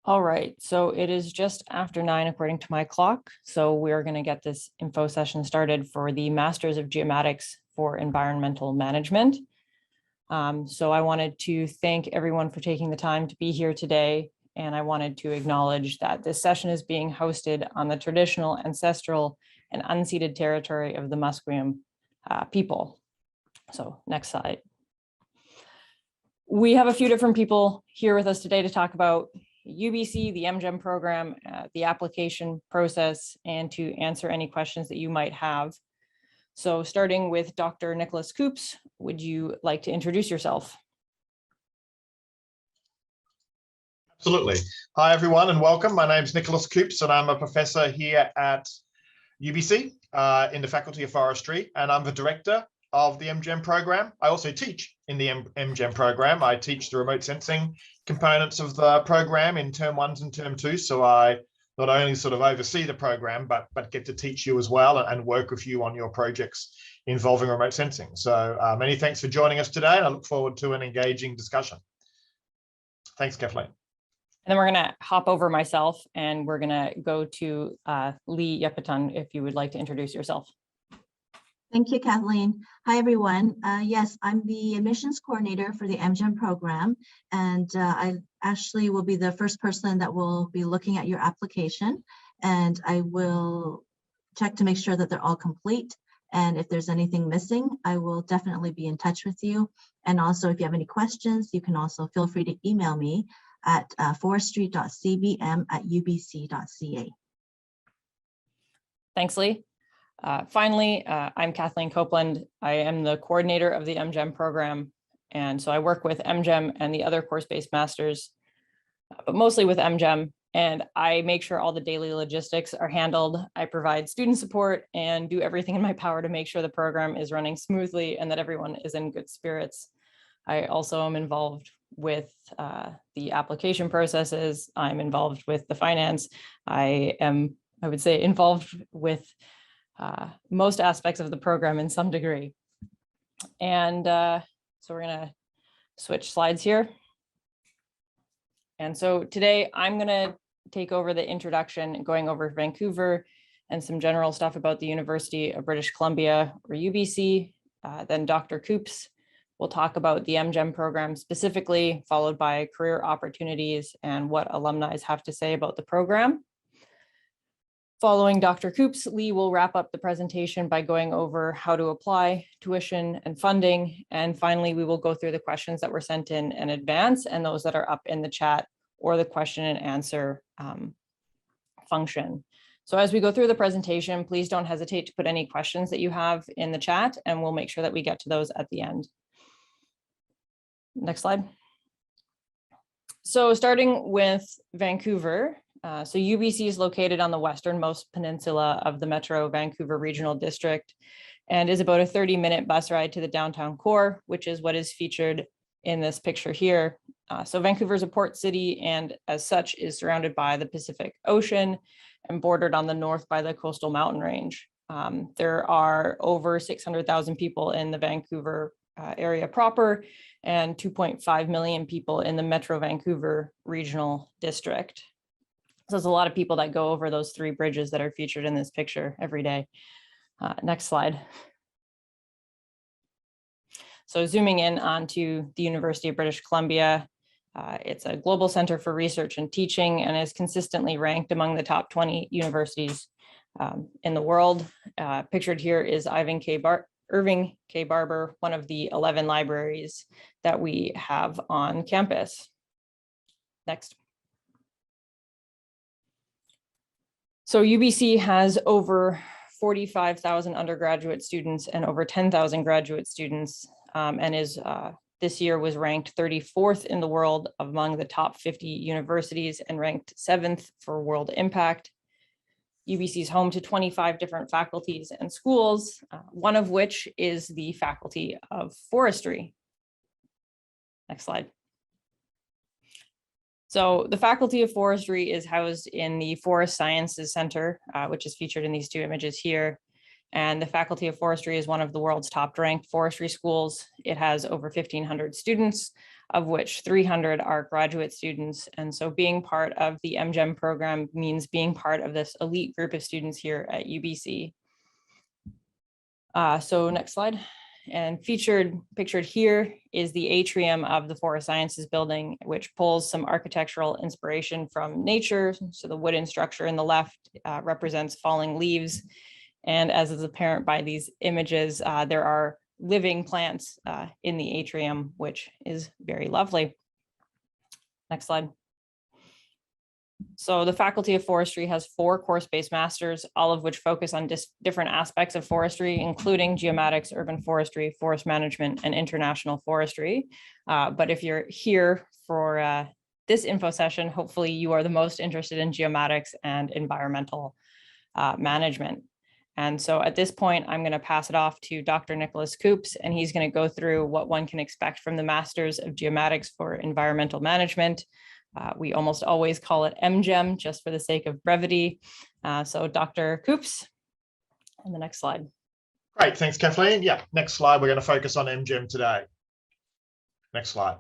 All right, so it is just after 9 according to my clock. So we're going to get this info session started for the Masters of Geomatics for Environmental Management. So I wanted to thank everyone for taking the time to be here today. And I wanted to acknowledge that this session is being hosted on the traditional, ancestral, and unceded territory of the Musqueam people. So next slide. We have a few different people here with us today to talk about UBC, the MGEM program, the application process, and to answer any questions that you might have. So starting with Dr. Nicholas Coops, would you like to introduce yourself? Absolutely. Hi, everyone, and welcome. My name is Nicholas Coops, and I'm a professor here at UBC in the Faculty of Forestry, and I'm the director of the MGEM program. I also teach in the MGEM program. I teach the remote sensing components of the program in term 1s and term 2. So I not only sort of oversee the program, but get to teach you as well and work with you on your projects involving remote sensing. So many thanks for joining us today. And I look forward to an engaging discussion. Thanks, Kathleen. And then we're going to hop over myself and we're going to go to Lee Yepiton, if you would like to introduce yourself. Thank you, Kathleen. Hi, everyone. Yes, I'm the admissions coordinator for the MGEM program, and I actually will be the first person that will be looking at your application, and I will check to make sure that they're all complete. And if there's anything missing, I will definitely be in touch with you. And also, if you have any questions, you can also feel free to email me at forestry.cbm@ubc.ca. Thanks, Lee. Finally, I'm Kathleen Copeland. I am the coordinator of the MGEM program. And so I work with MGEM and the other course-based masters, but mostly with MGEM. And I make sure all the daily logistics are handled. I provide student support and do everything in my power to make sure the program is running smoothly and that everyone is in good spirits. I also am involved with the application processes. I'm involved with the finance. I would say, involved with most aspects of the program in some degree. And so we're going to switch slides here. And so today I'm going to take over the introduction, going over Vancouver and some general stuff about the University of British Columbia, or UBC. Then Dr. Coops will talk about the MGEM program specifically, followed by career opportunities and what alumni have to say about the program. Following Dr. Coops, Lee will wrap up the presentation by going over how to apply, tuition, and funding. And finally, we will go through the questions that were sent in advance and those that are up in the chat or the question and answer function. So as we go through the presentation, please don't hesitate to put any questions that you have in the chat, and we'll make sure that we get to those at the end. Next slide. So starting with Vancouver, so UBC is located on the westernmost peninsula of the Metro Vancouver Regional District and is about a 30-minute bus ride to the downtown core, which is what is featured in this picture here. So Vancouver is a port city and as such is surrounded by the Pacific Ocean and bordered on the north by the coastal mountain range. There are over 600,000 people in the Vancouver area proper and 2.5 million people in the Metro Vancouver Regional District. So there's a lot of people that go over those 3 bridges that are featured in this picture every day. Next slide. So zooming in onto the University of British Columbia, it's a global center for research and teaching and is consistently ranked among the top 20 universities in the world. Pictured here is Irving K. Barber, one of the 11 libraries that we have on campus. Next. So UBC has over 45,000 undergraduate students and over 10,000 graduate students, and is this year was ranked 34th in the world among the top 50 universities and ranked 7th for world impact. UBC is home to 25 different faculties and schools, one of which is the Faculty of Forestry. Next slide. So the Faculty of Forestry is housed in the Forest Sciences Center, which is featured in these 2 images here. And the Faculty of Forestry is one of the world's top ranked forestry schools. It has over 1,500 students, of which 300 are graduate students. And so being part of the MGEM program means being part of this elite group of students here at UBC. So next slide. And pictured here is the atrium of the Forest Sciences building, which pulls some architectural inspiration from nature. So the wooden structure in the left represents falling leaves. And as is apparent by these images, there are living plants in the atrium, which is very lovely. Next slide. So the Faculty of Forestry has 4 course-based masters, all of which focus on different aspects of forestry, including geomatics, urban forestry, forest management, and international forestry. But if you're here for this info session, hopefully you are the most interested in geomatics and environmental management. And so at this point, I'm going to pass it off to Dr. Nicholas Coops, and he's going to go through what one can expect from the Masters of Geomatics for Environmental Management. We almost always call it MGEM just for the sake of brevity. So Dr. Coops, on the next slide. Great, thanks Kathleen. Yeah, next slide, we're going to focus on MGEM today. Next slide.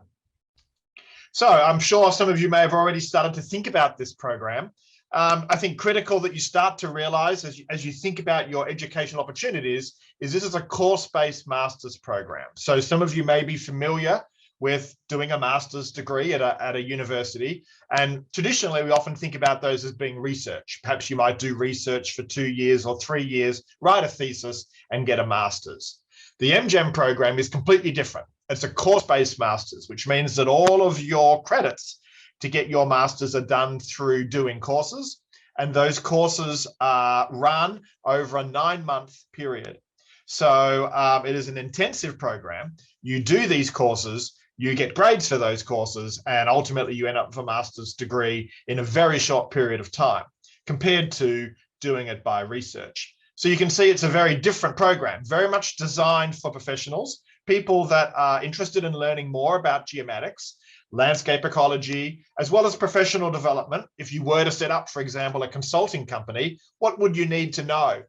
So I'm sure some of you may have already started to think about this program. I think critical that you start to realize as you think about your educational opportunities is this is a course-based master's program. So some of you may be familiar with doing a master's degree at a university. And traditionally, we often think about those as being research. Perhaps you might do research for 2 years or 3 years, write a thesis and get a master's. The MGEM program is completely different. It's a course-based master's, which means that all of your credits to get your master's are done through doing courses. And those courses are run over a 9-month period. So it is an intensive program. You do these courses, you get grades for those courses, and ultimately you end up with a master's degree in a very short period of time compared to doing it by research. So you can see it's a very different program, very much designed for professionals, people that are interested in learning more about geomatics, landscape ecology, as well as professional development. If you were to set up, for example, a consulting company, what would you need to know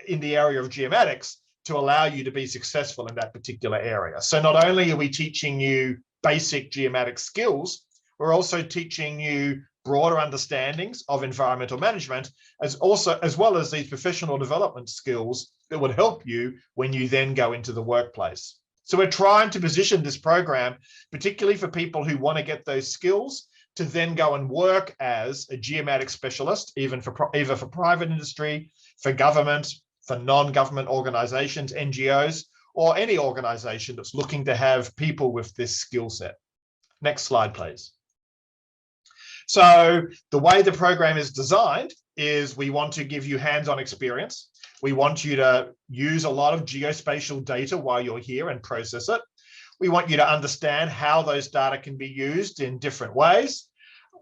in the area of geomatics to allow you to be successful in that particular area? So not only are we teaching you basic geomatic skills, we're also teaching you broader understandings of environmental management, as well as these professional development skills that would help you when you then go into the workplace. So we're trying to position this program, particularly for people who want to get those skills to then go and work as a geomatic specialist, either for private industry, for government, for non-government organizations, NGOs, or any organization that's looking to have people with this skill set. Next slide, please. So the way the program is designed is we want to give you hands-on experience. We want you to use a lot of geospatial data while you're here and process it. We want you to understand how those data can be used in different ways.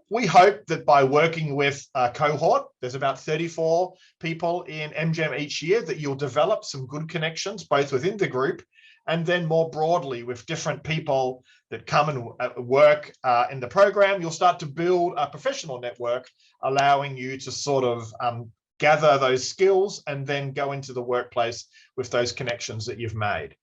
We hope that by working with a cohort, there's about 34 people in MGEM each year, that you'll develop some good connections, both within the group and then more broadly with different people that come and work in the program. You'll start to build a professional network, allowing you to sort of gather those skills and then go into the workplace with those connections that you've made.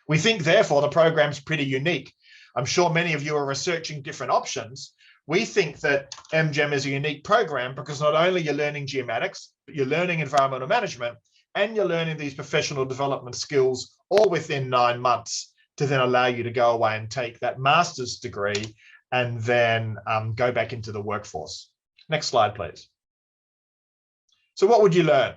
We think, therefore, the program's pretty unique. I'm sure many of you are researching different options. We think that MGEM is a unique program because not only you're learning geomatics, but you're learning environmental management and you're learning these professional development skills all within 9 months to then allow you to go away and take that master's degree and then go back into the workforce. Next slide, please. So what would you learn?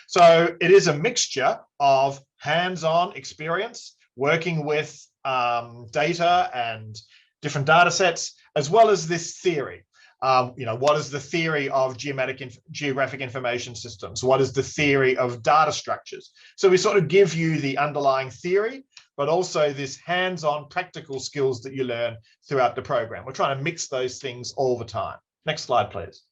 So it is a mixture of hands-on experience, working with data and different data sets, as well as this theory. What is the theory of geographic information systems? What is the theory of data structures? So we sort of give you the underlying theory, but also this hands-on practical skills that you learn throughout the program. We're trying to mix those things all the time. Next slide, please.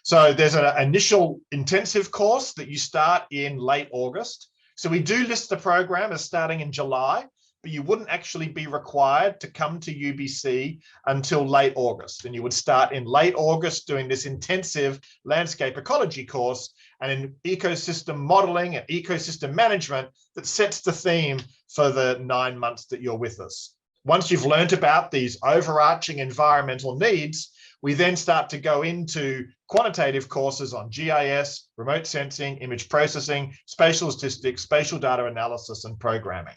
So there's an initial intensive course that you start in late August. So we do list the program as starting in July, but you wouldn't actually be required to come to UBC until late August. And you would start in late August doing this intensive landscape ecology course and in ecosystem modeling and ecosystem management that sets the theme for the 9 months that you're with us. Once you've learned about these overarching environmental needs, we then start to go into quantitative courses on GIS, remote sensing, image processing, spatial statistics, spatial data analysis, and programming.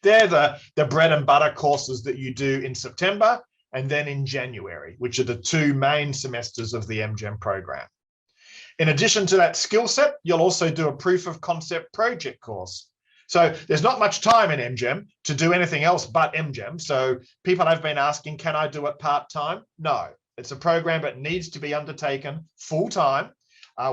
They're the bread and butter courses that you do in September and then in January, which are the 2 main semesters of the MGEM program. In addition to that skill set, you'll also do a proof of concept project course. So there's not much time in MGEM to do anything else but MGEM. So people have been asking, can I do it part-time? No, it's a program that needs to be undertaken full-time.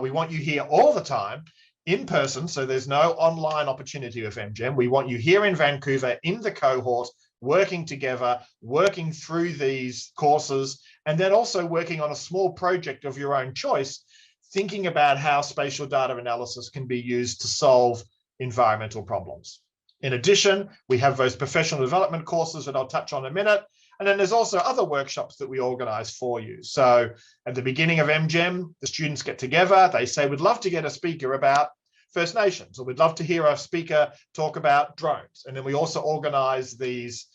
We want you here all the time in person. So there's no online opportunity with MGEM. We want you here in Vancouver in the cohort, working together, working through these courses, and then also working on a small project of your own choice, thinking about how spatial data analysis can be used to solve environmental problems. In addition, we have those professional development courses that I'll touch on in a minute. And then there's also other workshops that we organize for you. So at the beginning of MGEM, the students get together. They say, we'd love to get a speaker about First Nations, or we'd love to hear a speaker talk about drones. And then we also organize these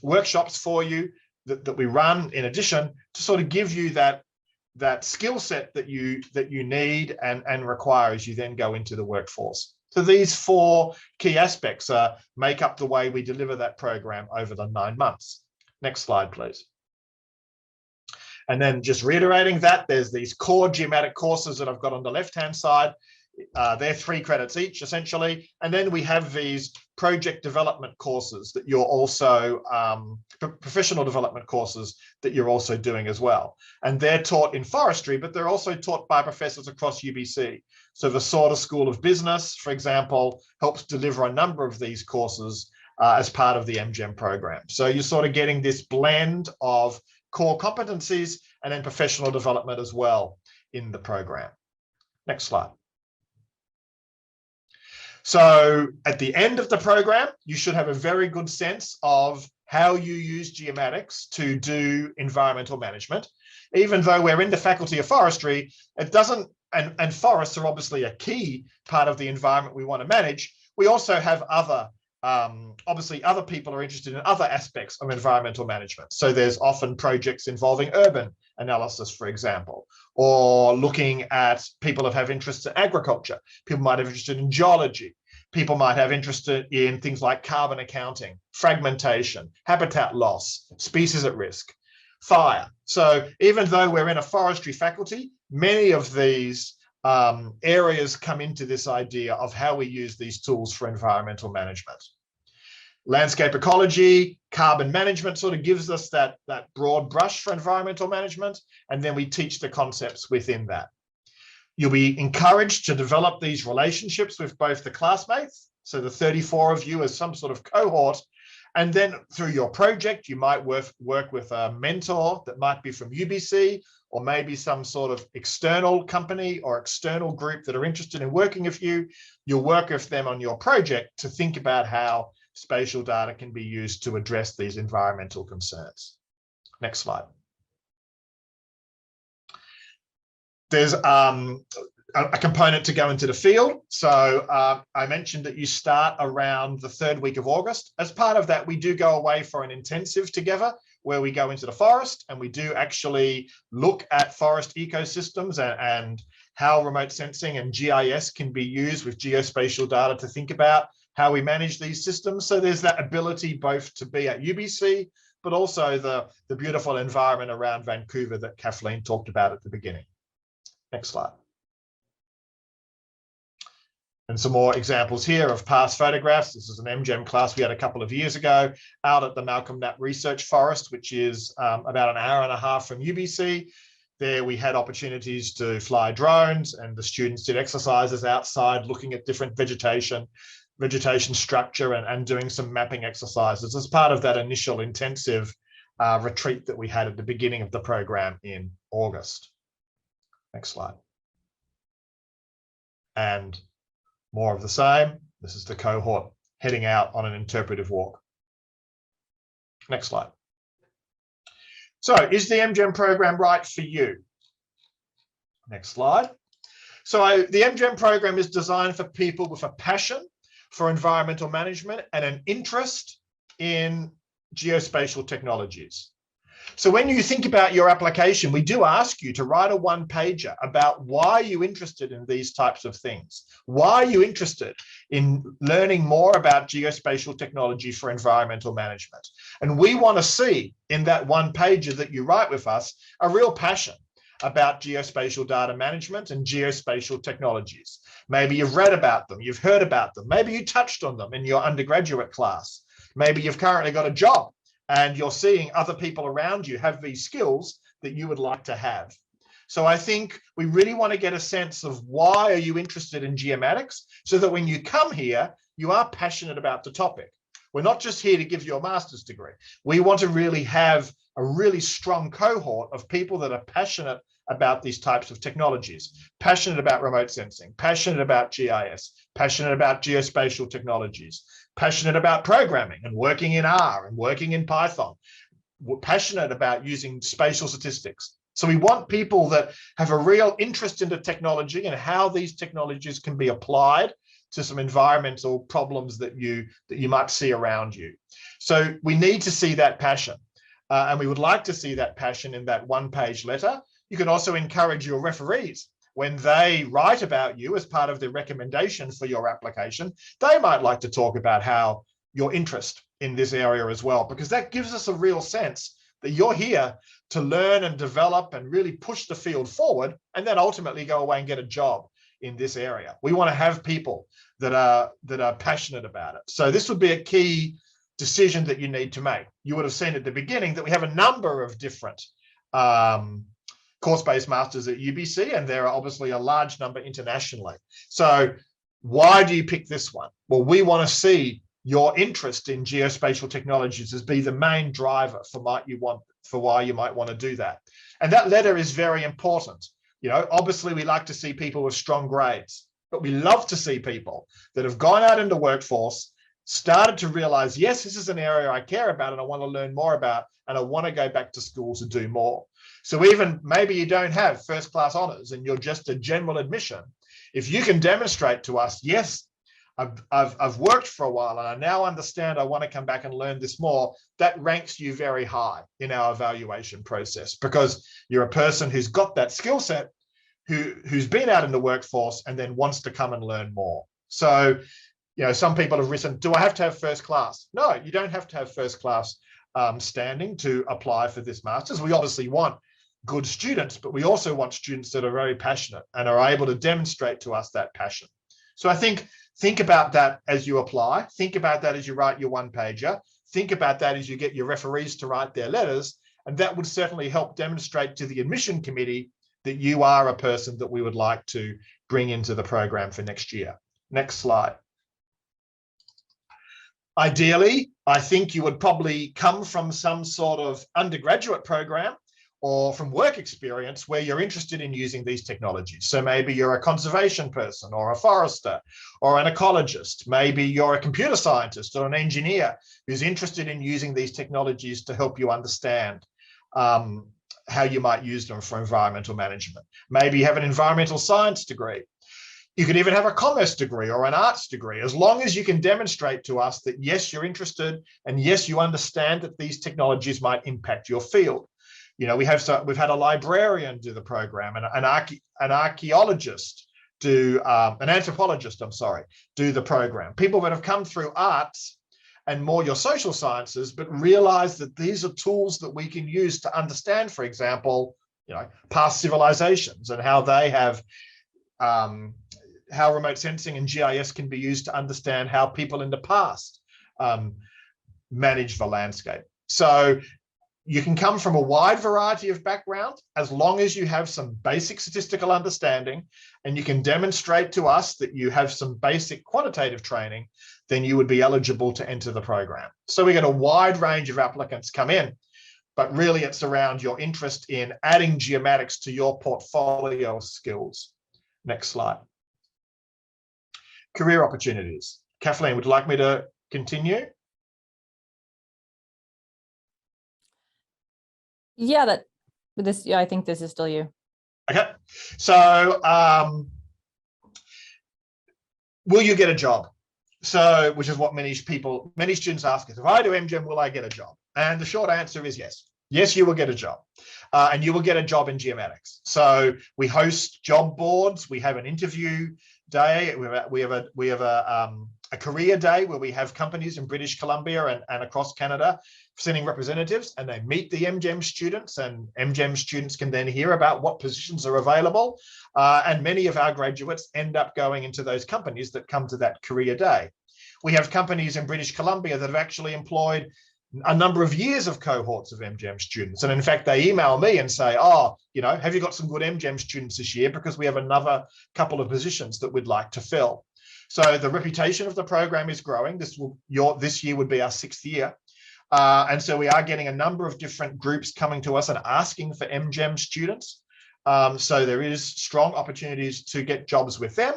workshops for you that we run in addition to sort of give you that skill set that you need and require as you then go into the workforce. So these 4 key aspects make up the way we deliver that program over the 9 months. Next slide, please. And then just reiterating that, there's these core geomatic courses that I've got on the left-hand side. They're 3 credits each, essentially. And then we have these project development courses that you're also, professional development courses that you're also doing as well. And they're taught in forestry, but they're also taught by professors across UBC. So the Sauder School of Business, for example, helps deliver a number of these courses as part of the MGEM program. So you're sort of getting this blend of core competencies and then professional development as well in the program. Next slide. So at the end of the program, you should have a very good sense of how you use geomatics to do environmental management. Even though we're in the Faculty of Forestry, it doesn't, and forests are obviously a key part of the environment we want to manage. We also have other, obviously other people are interested in other aspects of environmental management. So there's often projects involving urban analysis, for example, or looking at people that have interests in agriculture. People might have interested in geology. People might have interest in things like carbon accounting, fragmentation, habitat loss, species at risk, fire. So even though we're in a forestry faculty, many of these areas come into this idea of how we use these tools for environmental management. Landscape ecology, carbon management sort of gives us that broad brush for environmental management, and then we teach the concepts within that. You'll be encouraged to develop these relationships with both the classmates, so the 34 of you as some sort of cohort, and then through your project, you might work with a mentor that might be from UBC, or maybe some sort of external company or external group that are interested in working with you. You'll work with them on your project to think about how spatial data can be used to address these environmental concerns. Next slide. There's a component to go into the field. So I mentioned that you start around the 3rd week of August. As part of that, we do go away for an intensive together where we go into the forest and we do actually look at forest ecosystems and how remote sensing and GIS can be used with geospatial data to think about how we manage these systems. So there's that ability both to be at UBC, but also the beautiful environment around Vancouver that Kathleen talked about at the beginning. Next slide. And some more examples here of past photographs. This is an MGEM class we had a couple of years ago out at the Malcolm Knapp Research Forest, which is about an hour and a half from UBC. There we had opportunities to fly drones and the students did exercises outside looking at different vegetation structure and doing some mapping exercises as part of that initial intensive retreat that we had at the beginning of the program in August. Next slide. And more of the same. This is the cohort heading out on an interpretive walk. Next slide. So is the MGEM program right for you? Next slide. So the MGEM program is designed for people with a passion for environmental management and an interest in geospatial technologies. So when you think about your application, we do ask you to write a one-pager about why you're interested in these types of things. Why are you interested in learning more about geospatial technology for environmental management? And we want to see in that one-pager that you write with us a real passion about geospatial data management and geospatial technologies. Maybe you've read about them, you've heard about them, maybe you touched on them in your undergraduate class. Maybe you've currently got a job and you're seeing other people around you have these skills that you would like to have. So I think we really want to get a sense of why are you interested in geomatics, so that when you come here, you are passionate about the topic. We're not just here to give you a master's degree. We want to really have a really strong cohort of people that are passionate about these types of technologies, passionate about remote sensing, passionate about GIS, passionate about geospatial technologies, passionate about programming and working in R and working in Python. We're passionate about using spatial statistics. So we want people that have a real interest in the technology and how these technologies can be applied to some environmental problems that you might see around you. So we need to see that passion. And we would like to see that passion in that one-page letter. You can also encourage your referees when they write about you as part of the recommendation for your application. They might like to talk about how your interest in this area as well, because that gives us a real sense that you're here to learn and develop and really push the field forward, and then ultimately go away and get a job in this area. We want to have people that are passionate about it. So this would be a key decision that you need to make. You would have seen at the beginning that we have a number of different course-based masters at UBC, and there are obviously a large number internationally. So why do you pick this one? Well, we want to see your interest in geospatial technologies as be the main driver for why you might want to do that. And that letter is very important. You know, obviously we like to see people with strong grades, but we love to see people that have gone out into workforce, started to realize, yes, this is an area I care about and I want to learn more about, and I want to go back to school to do more. So even maybe you don't have first class honors and you're just a general admission. If you can demonstrate to us, yes, I've worked for a while and I now understand I want to come back and learn this more, that ranks you very high in our evaluation process, because you're a person who's got that skill set, who's been out in the workforce and then wants to come and learn more. So, you know, some people have written, do I have to have first class? No, you don't have to have first class standing to apply for this master's. We obviously want good students, but we also want students that are very passionate and are able to demonstrate to us that passion. So I think about that as you apply. Think about that as you write your one-pager. Think about that as you get your referees to write their letters. And that would certainly help demonstrate to the admission committee that you are a person that we would like to bring into the program for next year. Next slide. Ideally, I think you would probably come from some sort of undergraduate program or from work experience where you're interested in using these technologies. So maybe you're a conservation person or a forester or an ecologist. Maybe you're a computer scientist or an engineer who's interested in using these technologies to help you understand how you might use them for environmental management. Maybe you have an environmental science degree. You could even have a commerce degree or an arts degree, as long as you can demonstrate to us that, yes, you're interested and yes, you understand that these technologies might impact your field. You know, we've had a librarian do the program, and an archaeologist do, an anthropologist, I'm sorry, do the program. People that have come through arts and more your social sciences, but realize that these are tools that we can use to understand, for example, you know, past civilizations and how they have, how remote sensing and GIS can be used to understand how people in the past manage the landscape. So you can come from a wide variety of backgrounds as long as you have some basic statistical understanding and you can demonstrate to us that you have some basic quantitative training, then you would be eligible to enter the program. So we get a wide range of applicants come in, but really it's around your interest in adding geomatics to your portfolio of skills. Next slide. Career opportunities. Kathleen, would you like me to continue? Yeah, I think this is still you. Okay, so will you get a job? So, which is what many students ask us, if I do MGEM, will I get a job? And the short answer is yes. Yes, you will get a job. And you will get a job in geomatics. So we host job boards. We have an interview day. We have a career day where we have companies in British Columbia and across Canada sending representatives, and they meet the MGEM students, and MGEM students can then hear about what positions are available. And many of our graduates end up going into those companies that come to that career day. We have companies in British Columbia that have actually employed a number of years of cohorts of MGEM students. And in fact, they email me and say, oh, have you got some good MGEM students this year? Because we have another couple of positions that we'd like to fill. So the reputation of the program is growing. This year would be our 6th year. And so we are getting a number of different groups coming to us and asking for MGEM students. So there is strong opportunities to get jobs with them,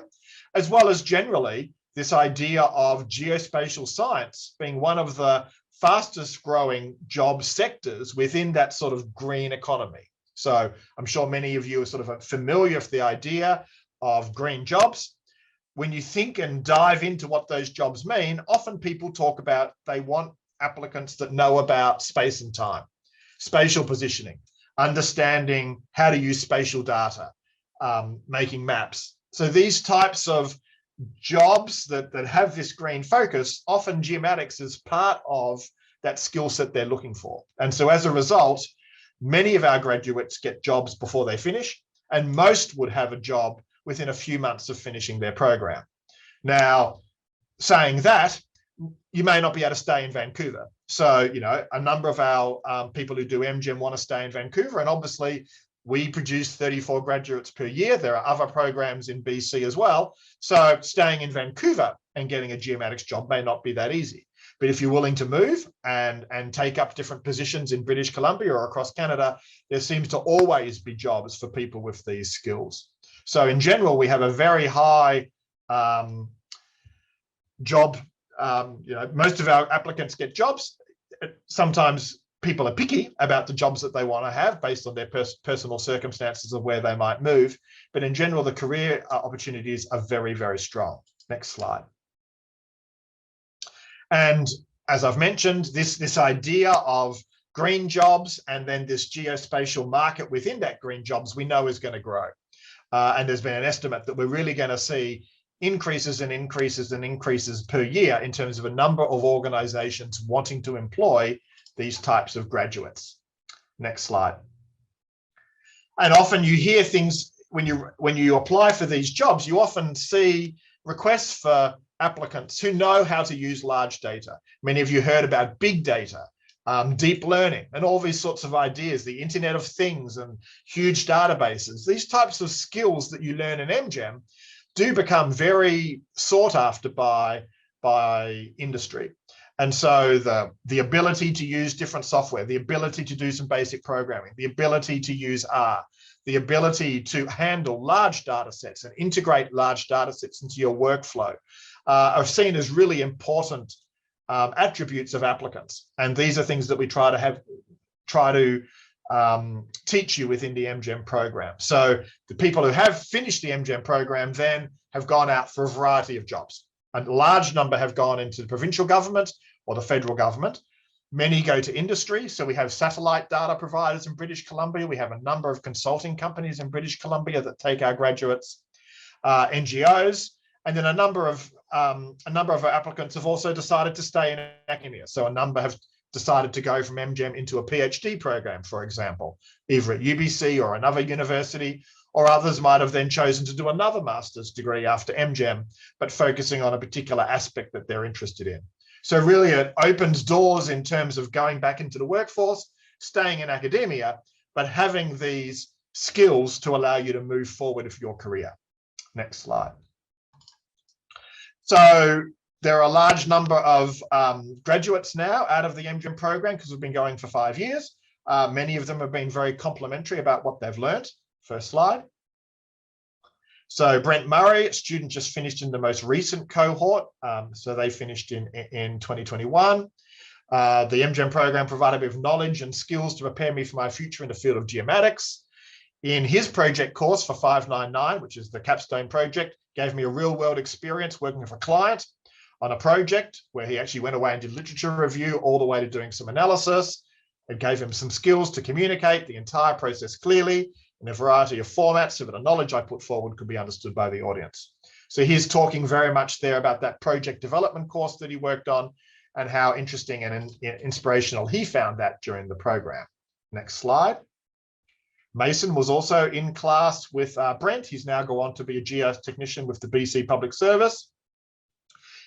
as well as generally this idea of geospatial science being one of the fastest growing job sectors within that sort of green economy. So I'm sure many of you are sort of familiar with the idea of green jobs. When you think and dive into what those jobs mean, often people talk about they want applicants that know about space and time, spatial positioning, understanding how to use spatial data, making maps. So these types of jobs that have this green focus, often geomatics is part of that skill set they're looking for. And so as a result, many of our graduates get jobs before they finish, and most would have a job within a few months of finishing their program. Now, saying that, you may not be able to stay in Vancouver. So, a number of our people who do MGEM want to stay in Vancouver, and obviously we produce 34 graduates per year. There are other programs in BC as well. So staying in Vancouver and getting a geomatics job may not be that easy. But if you're willing to move and take up different positions in British Columbia or across Canada, there seems to always be jobs for people with these skills. So in general, we have a very high job. Most of our applicants get jobs. Sometimes people are picky about the jobs that they want to have based on their personal circumstances of where they might move. But in general, the career opportunities are very, very strong. Next slide. And as I've mentioned, this idea of green jobs and then this geospatial market within that green jobs we know is going to grow. And there's been an estimate that we're really going to see increases and increases and increases per year in terms of a number of organizations wanting to employ these types of graduates. Next slide. And often you hear things when you apply for these jobs, you often see requests for applicants who know how to use large data. Many of you heard about big data, deep learning, and all these sorts of ideas, the Internet of Things and huge databases. These types of skills that you learn in MGEM do become very sought after by industry. And so the ability to use different software, the ability to do some basic programming, the ability to use R, the ability to handle large data sets and integrate large data sets into your workflow are seen as really important attributes of applicants. And these are things that we try to teach you within the MGEM program. So the people who have finished the MGEM program then have gone out for a variety of jobs. A large number have gone into the provincial government or the federal government. Many go to industry. So we have satellite data providers in British Columbia. We have a number of consulting companies in British Columbia that take our graduates, NGOs, and then a number of our applicants have also decided to stay in academia. So a number have decided to go from MGEM into a PhD program, for example, either at UBC or another university, or others might have then chosen to do another master's degree after MGEM, but focusing on a particular aspect that they're interested in. So really it opens doors in terms of going back into the workforce, staying in academia, but having these skills to allow you to move forward with your career. Next slide. So there are a large number of graduates now out of the MGEM program because we've been going for 5 years. Many of them have been very complimentary about what they've learned. First slide. So Brent Murray, a student just finished in the most recent cohort. So they finished in 2021. The MGEM program provided me with knowledge and skills to prepare me for my future in the field of geomatics. In his project course for 599, which is the capstone project, gave me a real world experience working with a client on a project where he actually went away and did literature review all the way to doing some analysis. It gave him some skills to communicate the entire process clearly in a variety of formats so that the knowledge I put forward could be understood by the audience. So he's talking very much there about that project development course that he worked on and how interesting and inspirational he found that during the program. Next slide. Mason was also in class with Brent. He's now gone on to be a geotechnician with the BC Public Service.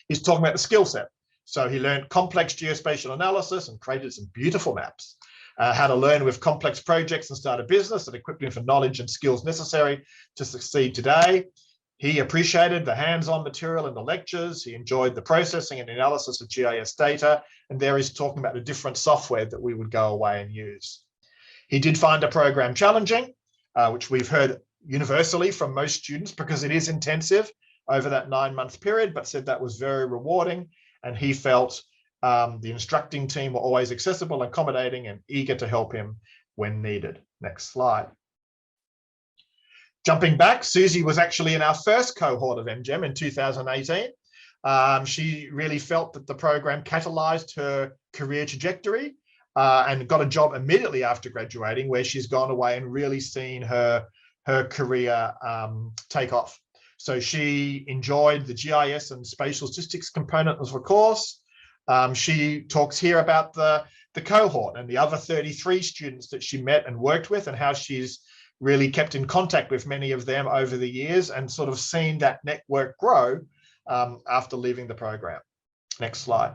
He's talking about the skill set. So he learned complex geospatial analysis and created some beautiful maps, how to learn with complex projects and start a business that equipped him for knowledge and skills necessary to succeed today. He appreciated the hands-on material in the lectures. He enjoyed the processing and analysis of GIS data. And there he's talking about the different software that we would go away and use. He did find the program challenging, which we've heard universally from most students because it is intensive over that 9-month period, but said that was very rewarding. And he felt the instructing team were always accessible, accommodating, and eager to help him when needed. Next slide. Jumping back, Susie was actually in our first cohort of MGEM in 2018. She really felt that the program catalyzed her career trajectory and got a job immediately after graduating, where she's gone away and really seen her career take off. So she enjoyed the GIS and spatial statistics component of the course. She talks here about the cohort and the other 33 students that she met and worked with, and how she's really kept in contact with many of them over the years and sort of seen that network grow after leaving the program. Next slide.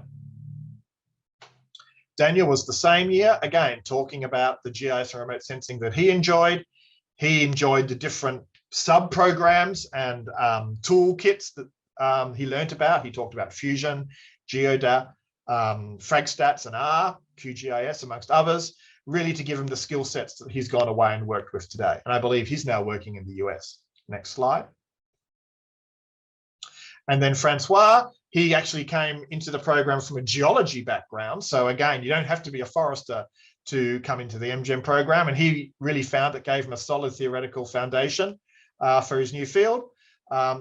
Daniel was the same year, again, talking about the GIS and remote sensing that he enjoyed. He enjoyed the different sub-programs and toolkits that he learned about. He talked about Fusion, Geoda, FragStats and R, QGIS, amongst others, really to give him the skill sets that he's gone away and worked with today. And I believe he's now working in the US. Next slide. And then Francois, he actually came into the program from a geology background. So again, you don't have to be a forester to come into the MGEM program. And he really found it gave him a solid theoretical foundation for his new field.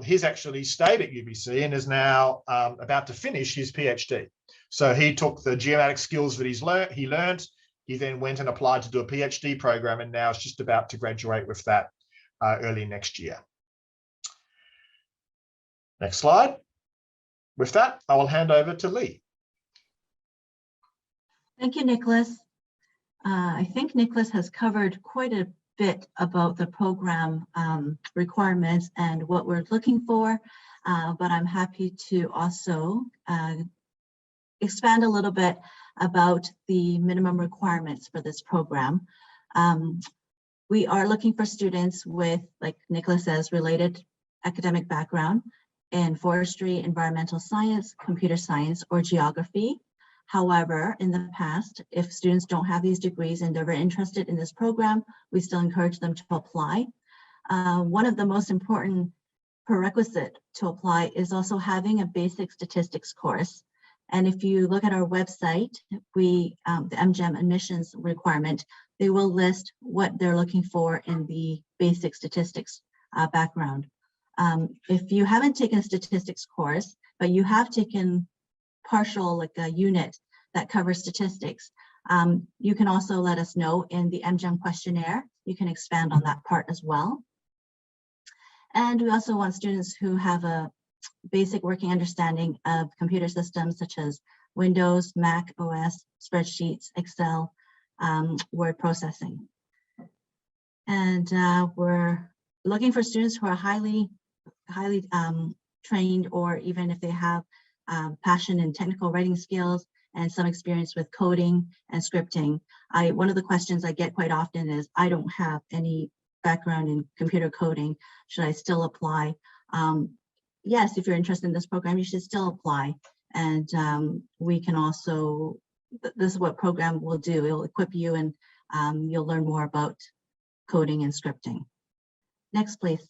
He's actually stayed at UBC and is now about to finish his PhD. So he took the geomatic skills that he learned. He then went and applied to do a PhD program, and now is just about to graduate with that early next year. Next slide. With that, I will hand over to Lee. Thank you, Nicholas. I think Nicholas has covered quite a bit about the program requirements and what we're looking for, but I'm happy to also expand a little bit about the minimum requirements for this program. We are looking for students with, like Nicholas says, related academic background in forestry, environmental science, computer science, or geography. However, in the past, if students don't have these degrees and they're very interested in this program, we still encourage them to apply. One of the most important prerequisite to apply is also having a basic statistics course. And if you look at our website, the MGEM admissions requirement, they will list what they're looking for in the basic statistics background. If you haven't taken a statistics course, but you have taken partial, like a unit that covers statistics, you can also let us know in the MGEM questionnaire. You can expand on that part as well. And we also want students who have a basic working understanding of computer systems such as Windows, Mac OS, spreadsheets, Excel, word processing. And we're looking for students who are highly trained, or even if they have passion in technical writing skills and some experience with coding and scripting. One of the questions I get quite often is, I don't have any background in computer coding. Should I still apply? Yes, if you're interested in this program, you should still apply. And we can also, this is what program will do. It will equip you, and you'll learn more about coding and scripting. Next, please.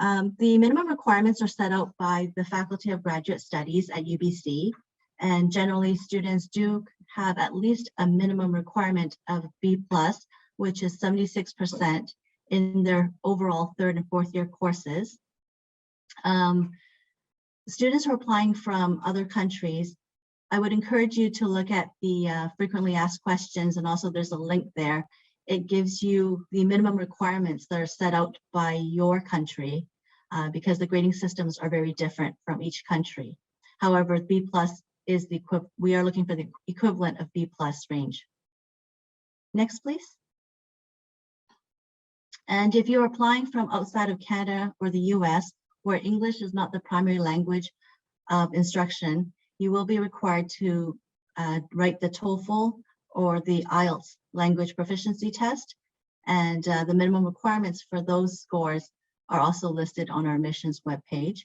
The minimum requirements are set out by the Faculty of Graduate Studies at UBC, and generally students do have at least a minimum requirement of B+, which is 76% in their overall third and fourth year courses. Students who are applying from other countries, I would encourage you to look at the frequently asked questions, and also there's a link there. It gives you the minimum requirements that are set out by your country because the grading systems are very different from each country. However, B+ is the we are looking for the equivalent of B+ range. Next, please. And if you're applying from outside of Canada or the US, where English is not the primary language of instruction, you will be required to write the TOEFL or the IELTS language proficiency test. And the minimum requirements for those scores are also listed on our admissions webpage.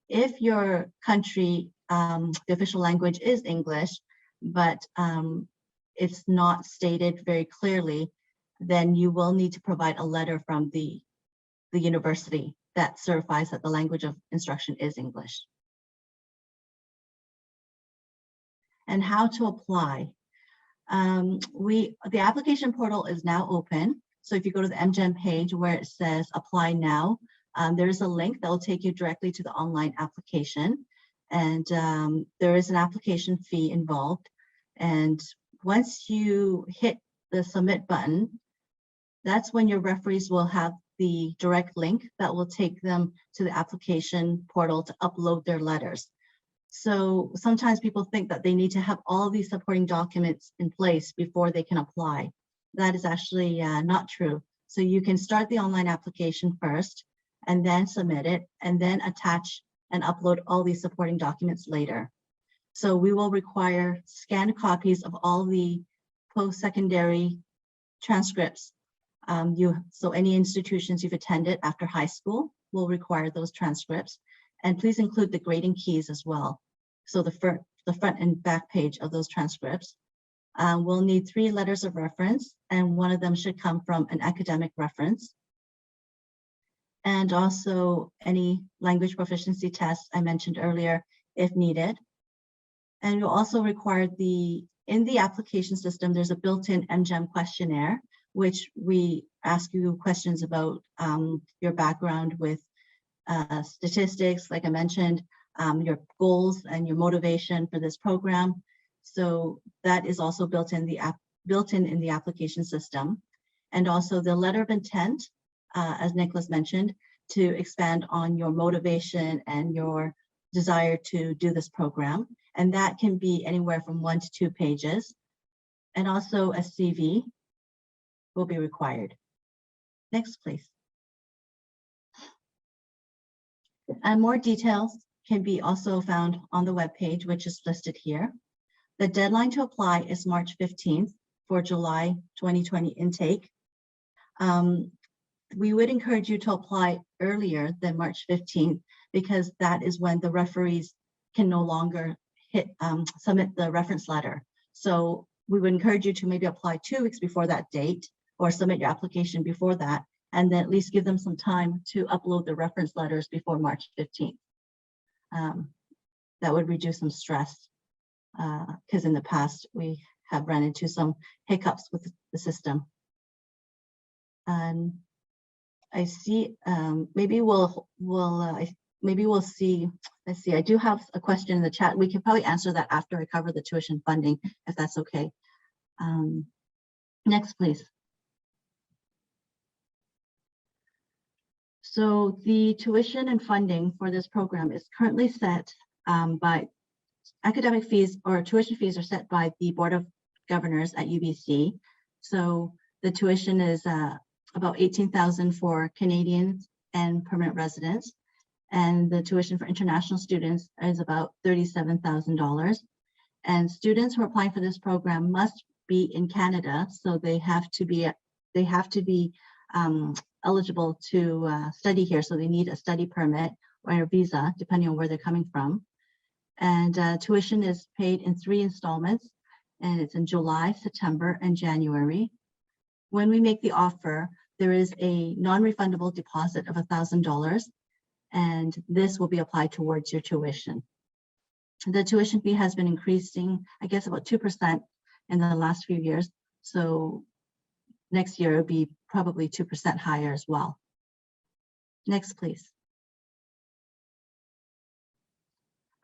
If your country, the official language is English, but it's not stated very clearly, then you will need to provide a letter from the university that certifies that the language of instruction is English. And how to apply. The application portal is now open. So if you go to the MGEM page where it says apply now, there is a link that will take you directly to the online application. And there is an application fee involved. And once you hit the submit button, that's when your referees will have the direct link that will take them to the application portal to upload their letters. So sometimes people think that they need to have all these supporting documents in place before they can apply. That is actually not true. So you can start the online application first and then submit it and then attach and upload all these supporting documents later. So we will require scanned copies of all the post-secondary transcripts. So any institutions you've attended after high school will require those transcripts. And please include the grading keys as well. So the front and back page of those transcripts. We'll need 3 letters of reference, and one of them should come from an academic reference. And also any language proficiency tests I mentioned earlier, if needed. And you'll also require in the application system, there's a built-in MGEM questionnaire, which we ask you questions about your background with statistics, like I mentioned, your goals and your motivation for this program. So that is also built in in the application system. And also the letter of intent, as Nicholas mentioned, to expand on your motivation and your desire to do this program. And that can be anywhere from 1 to 2 pages. And also a CV will be required. Next, please. And more details can be also found on the webpage, which is listed here. The deadline to apply is March 15th for July 2020 intake. We would encourage you to apply earlier than March 15th because that is when the referees can no longer submit the reference letter. So we would encourage you to maybe apply 2 weeks before that date or submit your application before that, and then at least give them some time to upload the reference letters before March 15th. That would reduce some stress because in the past we have run into some hiccups with the system. And I see, maybe we'll see, let's see, I do have a question in the chat. We can probably answer that after I cover the tuition funding, if that's okay. Next, please. So the tuition and funding for this program is currently set by academic fees, or tuition fees are set by the Board of Governors at UBC. So the tuition is about $18,000 for Canadians and permanent residents. And the tuition for international students is about $37,000. And students who are applying for this program must be in Canada, so they have to be eligible to study here. So they need a study permit or a visa, depending on where they're coming from. And tuition is paid in 3 installments, and it's in July, September, and January. When we make the offer, there is a non-refundable deposit of $1,000, and this will be applied towards your tuition. The tuition fee has been increasing, I guess, about 2% in the last few years. So next year it'll be probably 2% higher as well. Next, please.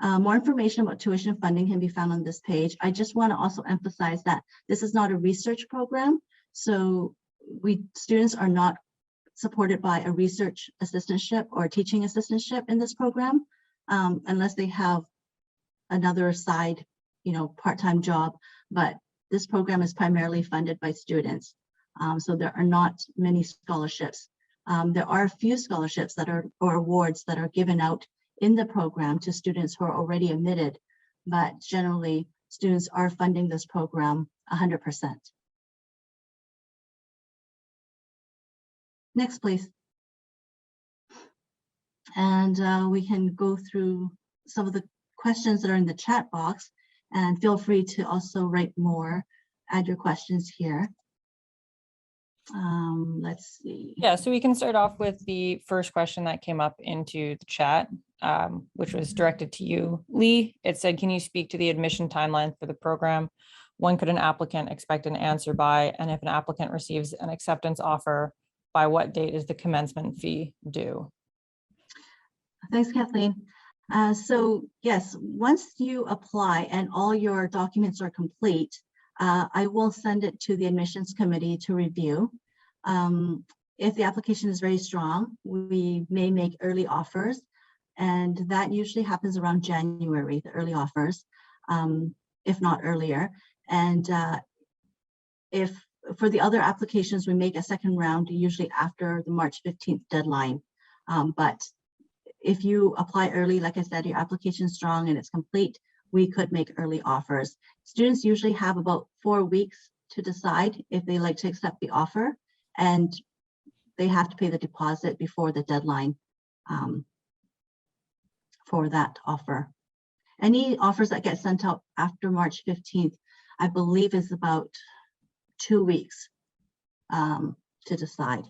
More information about tuition funding can be found on this page. I just want to also emphasize that this is not a research program. So students are not supported by a research assistantship or teaching assistantship in this program, unless they have another side, part-time job. But this program is primarily funded by students. So there are not many scholarships. There are a few scholarships or awards that are given out in the program to students who are already admitted, but generally students are funding this program 100%. Next, please. And we can go through some of the questions that are in the chat box, and feel free to also write more, add your questions here. Let's see. Yeah, so we can start off with the first question that came up into the chat, which was directed to you, Lee. It said, can you speak to the admission timeline for the program? When could an applicant expect an answer by? And if an applicant receives an acceptance offer, by what date is the commencement fee due? Thanks, Kathleen. So yes, once you apply and all your documents are complete, I will send it to the admissions committee to review. If the application is very strong, we may make early offers, and that usually happens around January, the early offers, if not earlier. And if for the other applications, we make a second round, usually after the March 15th deadline. But if you apply early, like I said, your application is strong and it's complete, we could make early offers. Students usually have about 4 weeks to decide if they like to accept the offer, and they have to pay the deposit before the deadline for that offer. Any offers that get sent out after March 15th, I believe is about 2 weeks to decide.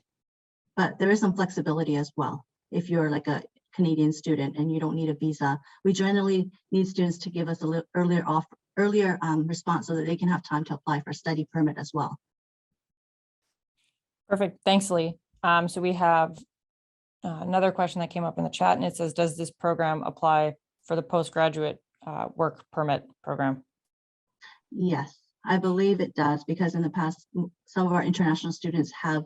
But there is some flexibility as well. If you're like a Canadian student and you don't need a visa, we generally need students to give us a little earlier response so that they can have time to apply for a study permit as well. Perfect, thanks, Lee. So we have another question that came up in the chat, and it says, does this program apply for the postgraduate work permit program? Yes, I believe it does, because in the past, some of our international students have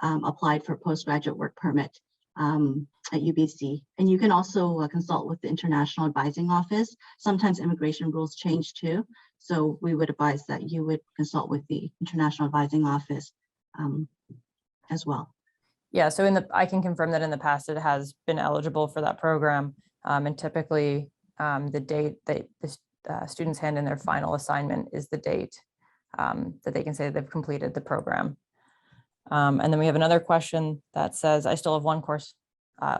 applied for postgraduate work permit at UBC. And you can also consult with the International Advising Office. Sometimes immigration rules change too. So we would advise that you would consult with the International Advising Office as well. Yeah, so I can confirm that in the past it has been eligible for that program. And typically the date that the students hand in their final assignment is the date that they can say they've completed the program. And then we have another question that says, I still have one course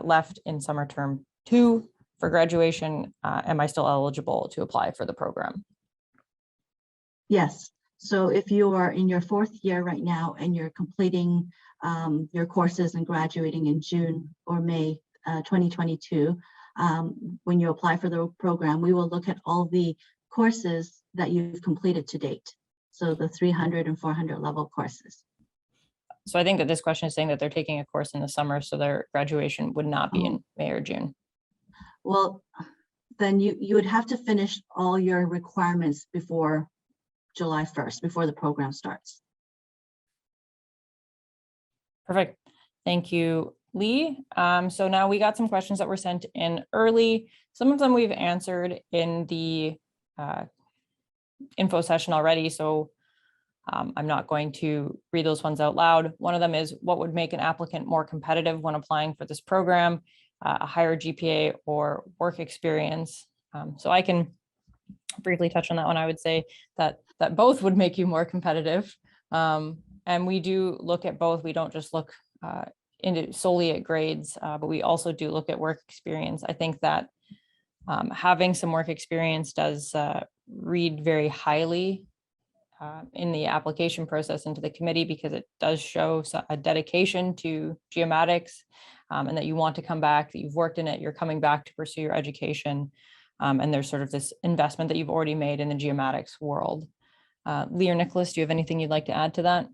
left in summer term 2 for graduation. Am I still eligible to apply for the program? Yes. So if you are in your 4th year right now and you're completing your courses and graduating in June or May 2022, when you apply for the program, we will look at all the courses that you've completed to date. So the 300 and 400 level courses. So I think that this question is saying that they're taking a course in the summer, so their graduation would not be in May or June. Well, then you would have to finish all your requirements before July 1st, before the program starts. Perfect. Thank you, Lee. So now we got some questions that were sent in early. Some of them we've answered in the info session already, so I'm not going to read those ones out loud. One of them is, what would make an applicant more competitive when applying for this program, a higher GPA or work experience? So I can briefly touch on that one. I would say that both would make you more competitive. And we do look at both. We don't just look solely at grades, but we also do look at work experience. I think that having some work experience does read very highly in the application process into the committee, because it does show a dedication to geomatics and that you want to come back, that you've worked in it, you're coming back to pursue your education. And there's sort of this investment that you've already made in the geomatics world. Lee or Nicholas, do you have anything you'd like to add to that?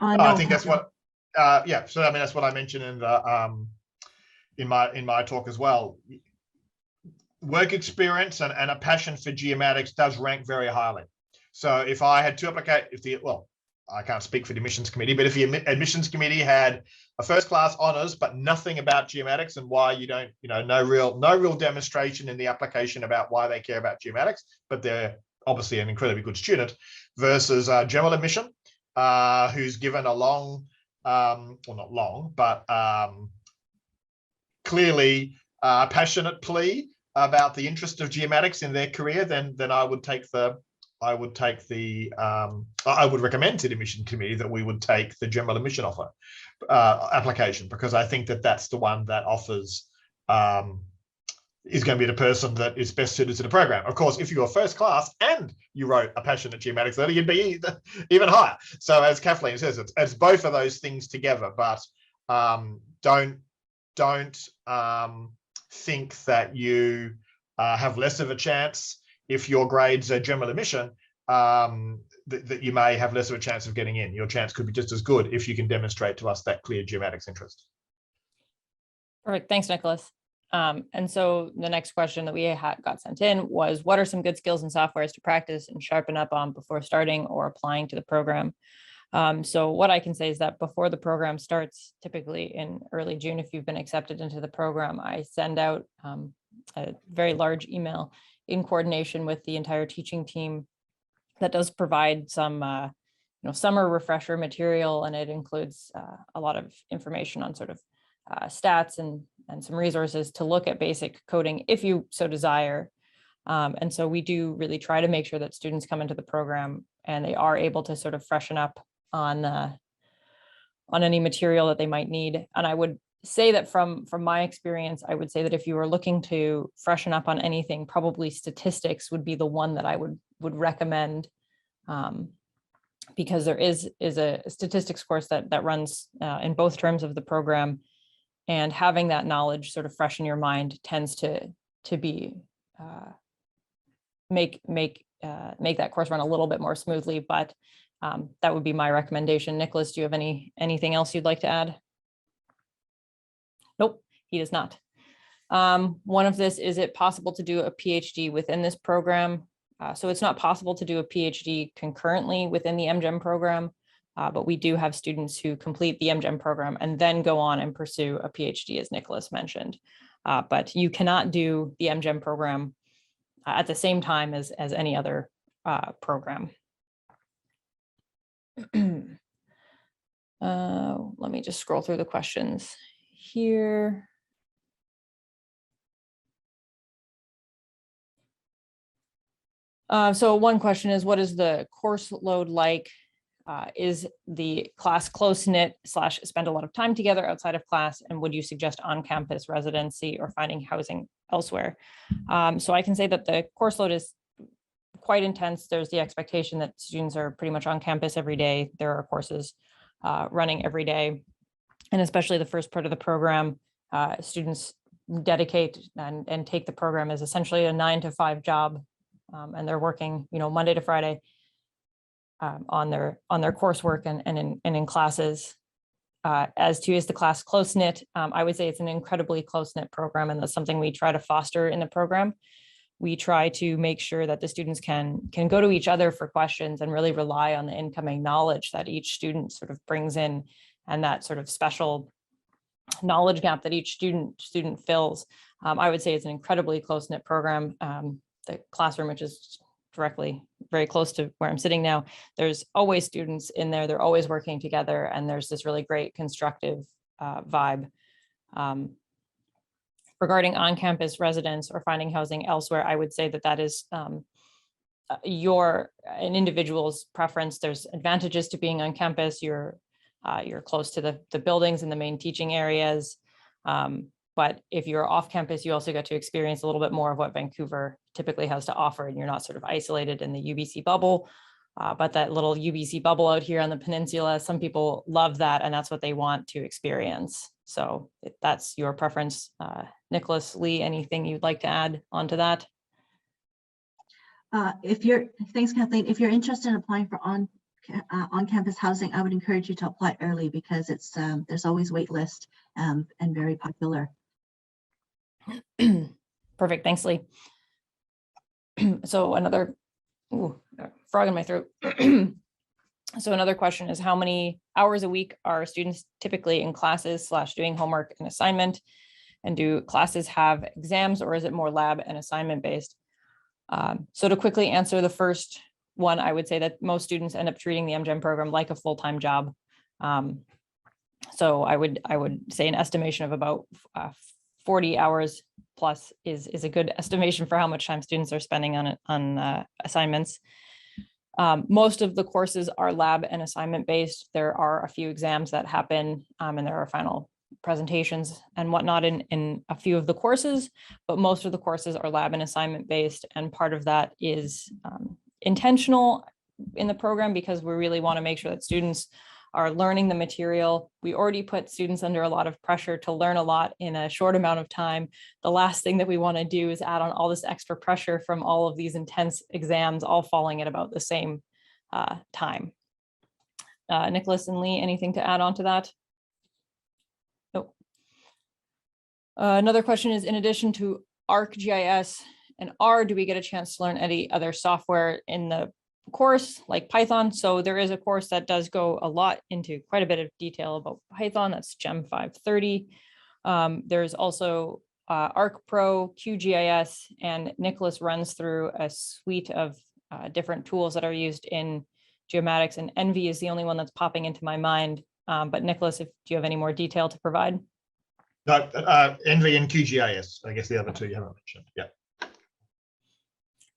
No, I think that's what, yeah. So I mean, that's what I mentioned in the in my talk as well. Work experience and a passion for geomatics does rank very highly. So if I had to applicate, well, I can't speak for the admissions committee, but if the admissions committee had a first class honors but nothing about geomatics and why you don't, no real demonstration in the application about why they care about geomatics, but they're obviously an incredibly good student, versus general admission, who's given a long, well, not long, but clearly passionate plea about the interest of geomatics in their career, then I would recommend to the admission committee that we would take the general admission offer application, because I think that that's the one that offers is going to be the person that is best suited to the program. Of course, if you were first class and you wrote a passionate geomatics letter, you'd be even higher. So as Kathleen says, it's both of those things together, but don't think that you have less of a chance if your grades are general admission, that you may have less of a chance of getting in. Your chance could be just as good if you can demonstrate to us that clear geomatics interest. Perfect. Thanks, Nicholas. And so the next question that we got sent in was, what are some good skills and softwares to practice and sharpen up on before starting or applying to the program? So what I can say is that before the program starts, typically in early June, if you've been accepted into the program, I send out a very large email in coordination with the entire teaching team that does provide some summer refresher material, and it includes a lot of information on sort of stats and some resources to look at basic coding if you so desire. And so we do really try to make sure that students come into the program and they are able to sort of freshen up on any material that they might need. And I would say that from my experience, I would say that if you were looking to freshen up on anything, probably statistics would be the one that I would recommend, because there is a statistics course that runs in both terms of the program, and having that knowledge sort of fresh in your mind tends to be make that course run a little bit more smoothly. But that would be my recommendation. Nicholas, do you have anything else you'd like to add? Nope, he does not. One of this, is it possible to do a PhD within this program? So it's not possible to do a PhD concurrently within the MGEM program, but we do have students who complete the MGEM program and then go on and pursue a PhD, as Nicholas mentioned. But you cannot do the MGEM program at the same time as any other program. Let me just scroll through the questions here. So one question is, what is the course load like? Is the class close-knit / spend a lot of time together outside of class? And would you suggest on-campus residency or finding housing elsewhere? So I can say that the course load is quite intense. There's the expectation that students are pretty much on campus every day. There are courses running every day. And especially the first part of the program, students dedicate and take the program as essentially a 9-to-5 job. And they're working, Monday to Friday on their coursework and in classes. As to, is the class close-knit? I would say it's an incredibly close-knit program, and that's something we try to foster in the program. We try to make sure that the students can go to each other for questions and really rely on the incoming knowledge that each student sort of brings in, and that sort of special knowledge gap that each student fills. I would say it's an incredibly close-knit program. The classroom, which is directly very close to where I'm sitting now, there's always students in there. They're always working together, and there's this really great constructive vibe. Regarding on-campus residence or finding housing elsewhere, I would say that is an individual's preference. There's advantages to being on campus. You're close to the buildings and the main teaching areas. But if you're off campus, you also get to experience a little bit more of what Vancouver typically has to offer, and you're not sort of isolated in the UBC bubble. But that little UBC bubble out here on the peninsula, some people love that, and that's what they want to experience. So if that's your preference, Nicholas, Lee, anything you'd like to add onto that? Thanks, Kathleen. If you're interested in applying for on-campus housing, I would encourage you to apply early because it's there's always wait list and very popular. Perfect. Thanks, Lee. So another frog in my throat. So another question is, how many hours a week are students typically in classes / doing homework and assignment? And do classes have exams, or is it more lab and assignment based? So to quickly answer the first one, I would say that most students end up treating the MGEM program like a full-time job. So I would say an estimation of about 40 hours plus is a good estimation for how much time students are spending on assignments. Most of the courses are lab and assignment based. There are a few exams that happen, and there are final presentations and whatnot in a few of the courses, but most of the courses are lab and assignment based. And part of that is intentional in the program because we really want to make sure that students are learning the material. We already put students under a lot of pressure to learn a lot in a short amount of time. The last thing that we want to do is add on all this extra pressure from all of these intense exams, all falling at about the same time. Nicholas and Lee, anything to add on to that? Nope. Another question is, in addition to ArcGIS and R, do we get a chance to learn any other software in the course like Python? So there is a course that does go a lot into quite a bit of detail about Python. That's GEM 530. There's also ArcPro, QGIS, and Nicholas runs through a suite of different tools that are used in Geomatics, and Envy is the only one that's popping into my mind. But Nicholas, do you have any more detail to provide? No, Envy and QGIS, I guess the other two you haven't mentioned. Yeah.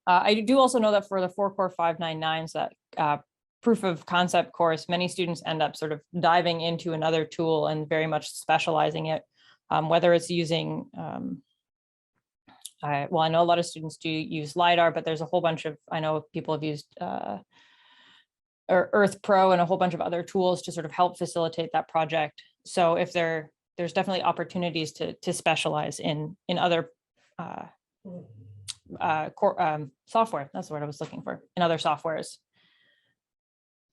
I do also know that for the 4 Core 599s, that proof of concept course, many students end up sort of diving into another tool and very much specializing it, whether it's using, well, I know a lot of students do use LiDAR, but there's a whole bunch of, I know people have used Earth Pro and a whole bunch of other tools to sort of help facilitate that project. So if there's definitely opportunities to specialize in other software. That's the word I was looking for, in other softwares.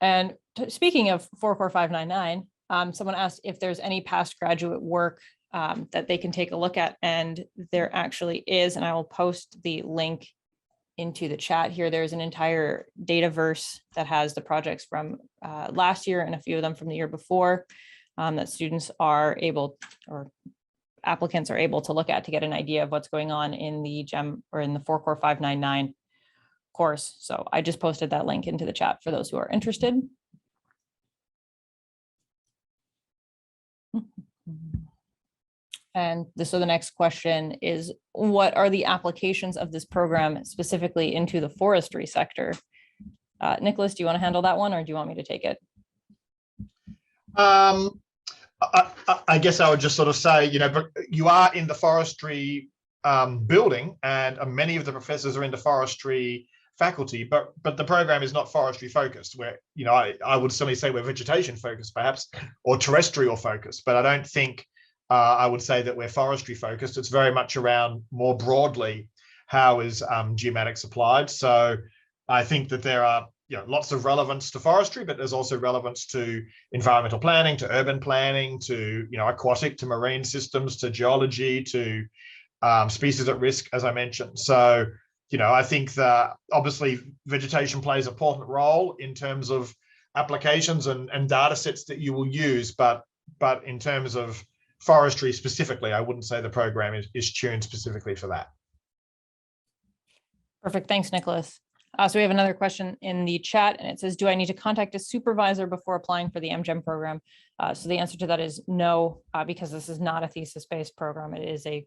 And speaking of 4 Core 599, someone asked if there's any past graduate work that they can take a look at, and there actually is, and I will post the link into the chat here. There's an entire dataverse that has the projects from last year and a few of them from the year before that students are able, or applicants are able to look at to get an idea of what's going on in the GEM or in the 4 Core 599 course. So I just posted that link into the chat for those who are interested. And so the next question is, what are the applications of this program specifically into the forestry sector? Nicholas, do you want to handle that one, or do you want me to take it? I guess I would just sort of say, you know, but you are in the forestry building, and many of the professors are into forestry faculty, but the program is not forestry focused. Where, you know, I would certainly say we're vegetation focused, perhaps, or terrestrial focused, but I don't think I would say that we're forestry focused. It's very much around more broadly how is geomatics applied. So I think that there are, you know, lots of relevance to forestry, but there's also relevance to environmental planning, to urban planning, to, you know, aquatic, to marine systems, to geology, to species at risk, as I mentioned. So, you know, I think that obviously vegetation plays an important role in terms of applications and data sets that you will use, but in terms of forestry specifically, I wouldn't say the program is tuned specifically for that. Perfect. Thanks, Nicholas. So we have another question in the chat, and it says, do I need to contact a supervisor before applying for the MGEM program? So the answer to that is no, because this is not a thesis-based program. It is a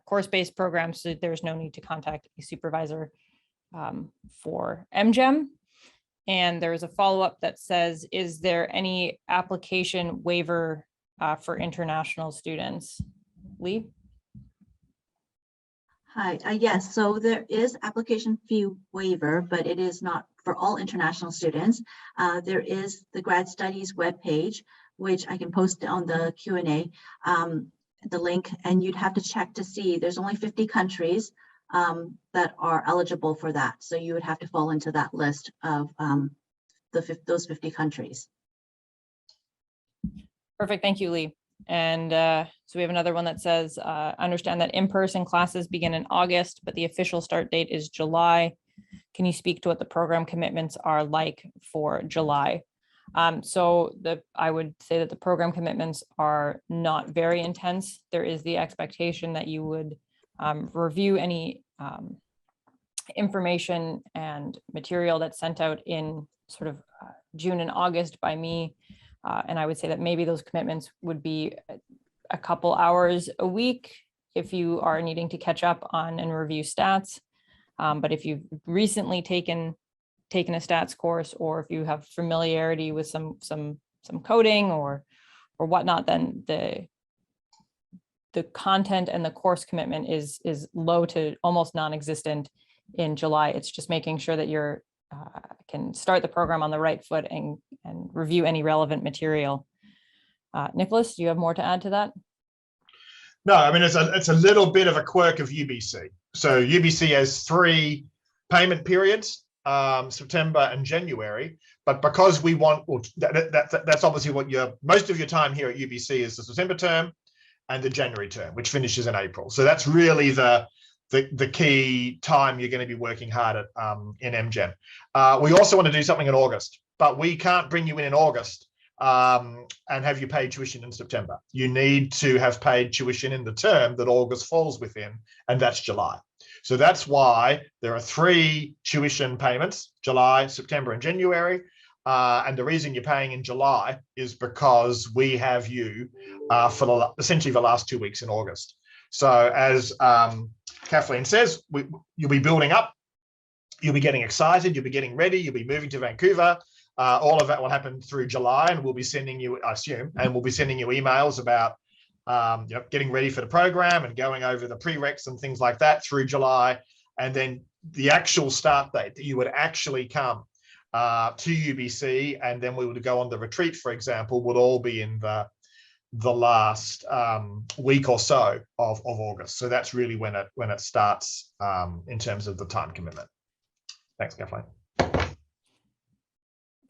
course-based program, so there's no need to contact a supervisor for MGEM. And there's a follow-up that says, is there any application waiver for international students? Lee? Hi, yes, so there is application fee waiver, but it is not for all international students. There is the grad studies webpage, which I can post on the Q&A, the link, and you'd have to check to see there's only 50 countries that are eligible for that. So you would have to fall into that list of those 50 countries. Perfect. Thank you, Lee. And so we have another one that says, understand that in-person classes begin in August, but the official start date is July. Can you speak to what the program commitments are like for July? So I would say that the program commitments are not very intense. There is the expectation that you would review any information and material that's sent out in sort of June and August by me. And I would say that maybe those commitments would be a couple hours a week if you are needing to catch up on and review stats. But if you've recently taken a stats course, or if you have familiarity with some coding or whatnot, then the content and the course commitment is low to almost non-existent in July. It's just making sure that you're can start the program on the right foot and review any relevant material. Nicholas, do you have more to add to that? No, I mean, it's a little bit of a quirk of UBC. So UBC has 3 payment periods, September and January, but because we want, well, that's obviously what most of your time here at UBC is the September term and the January term, which finishes in April. So that's really the key time you're going to be working hard at in MGEM. We also want to do something in August, but we can't bring you in August and have you pay tuition in September. You need to have paid tuition in the term that August falls within, and that's July. So that's why there are 3 tuition payments, July, September, and January. And the reason you're paying in July is because we have you for essentially the last 2 weeks in August. So as Kathleen says, you'll be building up, you'll be getting excited, you'll be getting ready, you'll be moving to Vancouver. All of that will happen through July, and we'll be sending you, I assume, and we'll be sending you emails about getting ready for the program and going over the prereqs and things like that through July. And then the actual start date that you would actually come to UBC, and then we would go on the retreat, for example, would all be in the last week or so of August. So that's really when it starts in terms of the time commitment. Thanks, Kathleen.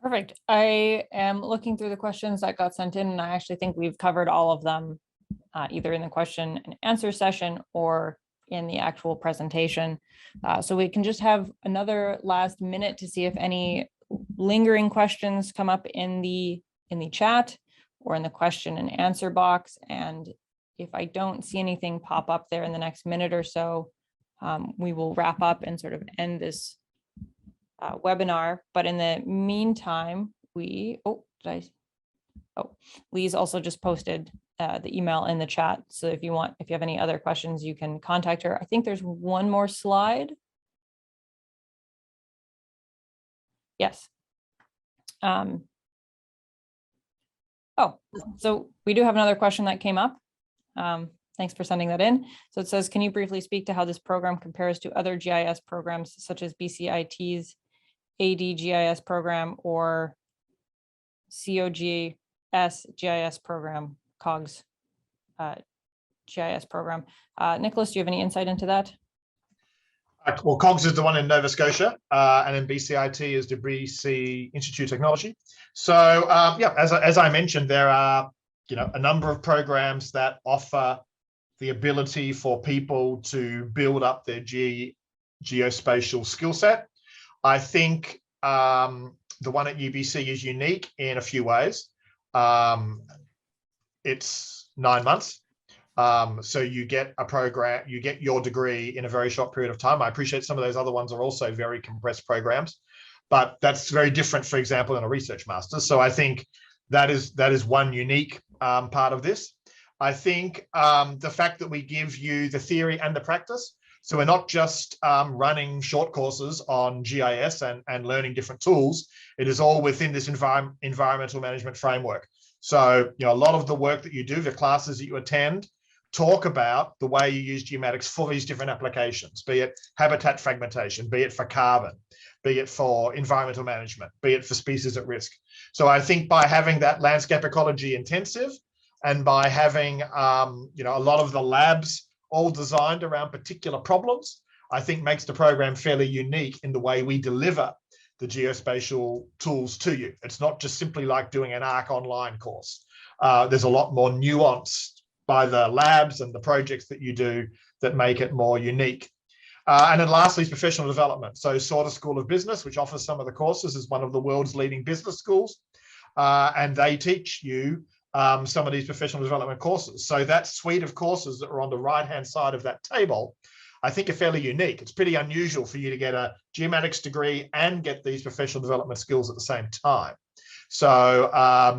Perfect. I am looking through the questions that got sent in, and I actually think we've covered all of them either in the question and answer session or in the actual presentation. So we can just have another last minute to see if any lingering questions come up in the chat or in the question and answer box. And if I don't see anything pop up there in the next minute or so, we will wrap up and sort of end this webinar. But in the meantime, Lee's also just posted the email in the chat. So if you have any other questions, you can contact her. I think there's one more slide. Yes. So we do have another question that came up. Thanks for sending that in. So it says, can you briefly speak to how this program compares to other GIS programs such as BCIT's ADGIS program or COGS GIS program, COGS GIS program? Nicholas, do you have any insight into that? Well, COGS is the one in Nova Scotia, and then BCIT is the BC Institute of Technology. So yeah, as I mentioned, there are a number of programs that offer the ability for people to build up their geospatial skill set. I think the one at UBC is unique in a few ways. It's 9 months. So you get a program, you get your degree in a very short period of time. I appreciate some of those other ones are also very compressed programs, but that's very different, for example, than a research master's. So I think that is one unique part of this. I think the fact that we give you the theory and the practice. So we're not just running short courses on GIS and learning different tools. It is all within this environmental management framework. So, a lot of the work that you do, the classes that you attend, talk about the way you use geomatics for these different applications, be it habitat fragmentation, be it for carbon, be it for environmental management, be it for species at risk. So I think by having that landscape ecology intensive and by having you know, a lot of the labs all designed around particular problems, I think makes the program fairly unique in the way we deliver the geospatial tools to you. It's not just simply like doing an ARC online course. There's a lot more nuance by the labs and the projects that you do that make it more unique. And then lastly is professional development. So Sauter School of Business, which offers some of the courses, is one of the world's leading business schools. And they teach you some of these professional development courses. So that suite of courses that are on the right-hand side of that table, I think are fairly unique. It's pretty unusual for you to get a geomatics degree and get these professional development skills at the same time. So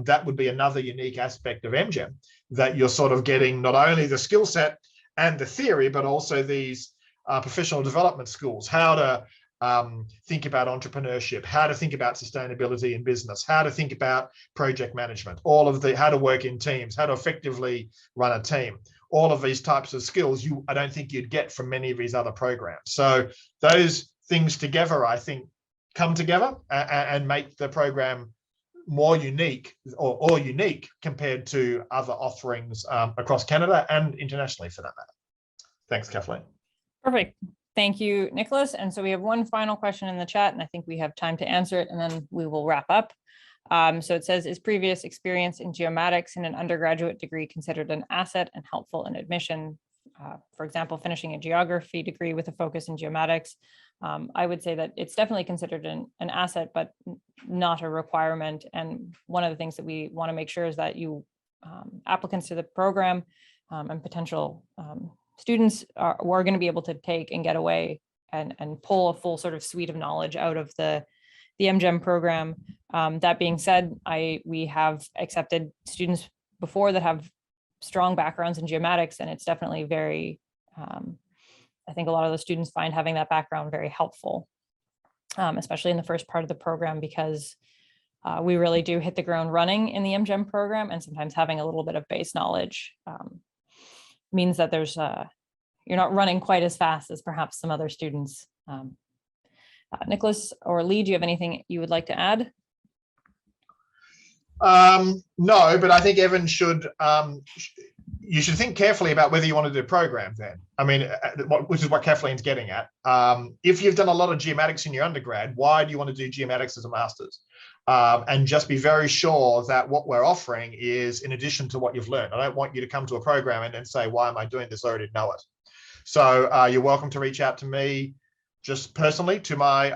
that would be another unique aspect of MGEM, that you're sort of getting not only the skill set and the theory, but also these professional development schools, how to think about entrepreneurship, how to think about sustainability in business, how to think about project management, all of the, how to work in teams, how to effectively run a team. All of these types of skills I don't think you'd get from many of these other programs. So those things together, I think, come together and make the program more unique or unique compared to other offerings across Canada and internationally for that matter. Thanks, Kathleen. Perfect. Thank you, Nicholas. And so we have one final question in the chat, and I think we have time to answer it, and then we will wrap up. So it says, is previous experience in geomatics in an undergraduate degree considered an asset and helpful in admission? For example, finishing a geography degree with a focus in geomatics. I would say that it's definitely considered an asset, but not a requirement. And one of the things that we want to make sure is that you applicants to the program and potential students are going to be able to take and get away and pull a full sort of suite of knowledge out of the MGEM program. That being said, we have accepted students before that have strong backgrounds in geomatics, and it's definitely very, I think a lot of the students find having that background very helpful, especially in the first part of the program, because we really do hit the ground running in the MGEM program, and sometimes having a little bit of base knowledge means that there's you're not running quite as fast as perhaps some other students. Nicholas or Lee, do you have anything you would like to add? No, but I think Evan should, you should think carefully about whether you want to do a program then. I mean, which is what Kathleen's getting at. If you've done a lot of geomatics in your undergrad, why do you want to do geomatics as a master's? And just be very sure that what we're offering is in addition to what you've learned. I don't want you to come to a program and then say, why am I doing this? I already know it. So you're welcome to reach out to me just personally to my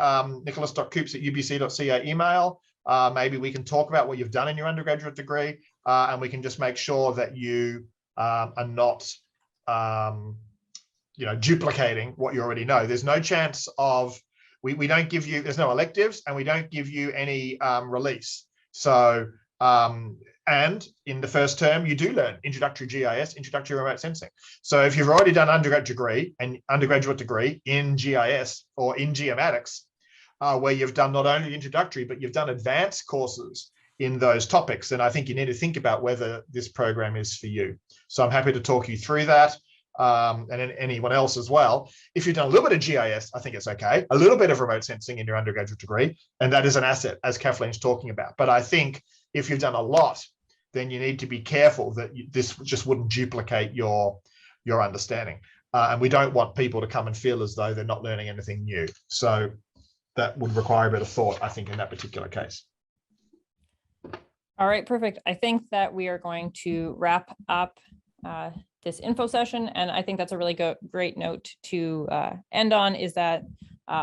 nicholas.coops@ubc.ca email. Maybe we can talk about what you've done in your undergraduate degree, and we can just make sure that you are not duplicating what you already know. There's no chance of, we don't give you, there's no electives, and we don't give you any release. So, and in the first term, you do learn introductory GIS, introductory remote sensing. So if you've already done undergraduate degree in GIS or in geomatics, where you've done not only introductory, but you've done advanced courses in those topics, then I think you need to think about whether this program is for you. So I'm happy to talk you through that, and anyone else as well. If you've done a little bit of GIS, I think it's okay. A little bit of remote sensing in your undergraduate degree, and that is an asset, as Kathleen's talking about. But I think if you've done a lot, then you need to be careful that this just wouldn't duplicate your understanding. And we don't want people to come and feel as though they're not learning anything new. So that would require a bit of thought, I think, in that particular case. All right, perfect. I think that we are going to wrap up this info session. And I think that's a really great note to end on, is that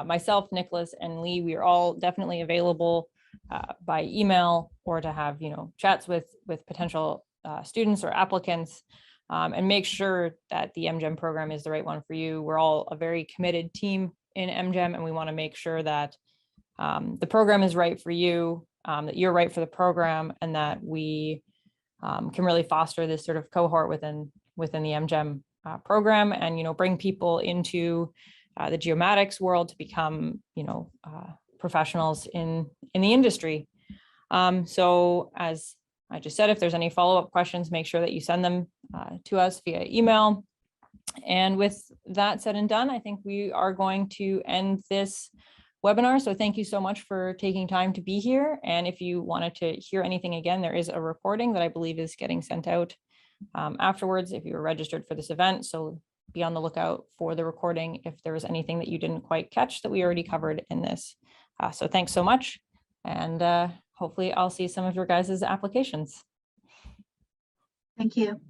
myself, Nicholas, and Lee, we are all definitely available by email or to have chats with potential students or applicants, and make sure that the MGEM program is the right one for you. We're all a very committed team in MGEM, and we want to make sure that the program is right for you, that you're right for the program, and that we can really foster this sort of cohort within the MGEM program, and bring people into the geomatics world to become professionals in the industry. So as I just said, if there's any follow-up questions, make sure that you send them to us via email. And with that said and done, I think we are going to end this webinar. So thank you so much for taking time to be here. And if you wanted to hear anything again, there is a recording that I believe is getting sent out afterwards if you were registered for this event. So be on the lookout for the recording if there was anything that you didn't quite catch that we already covered in this. So thanks so much. And hopefully I'll see some of your guys' applications. Thank you.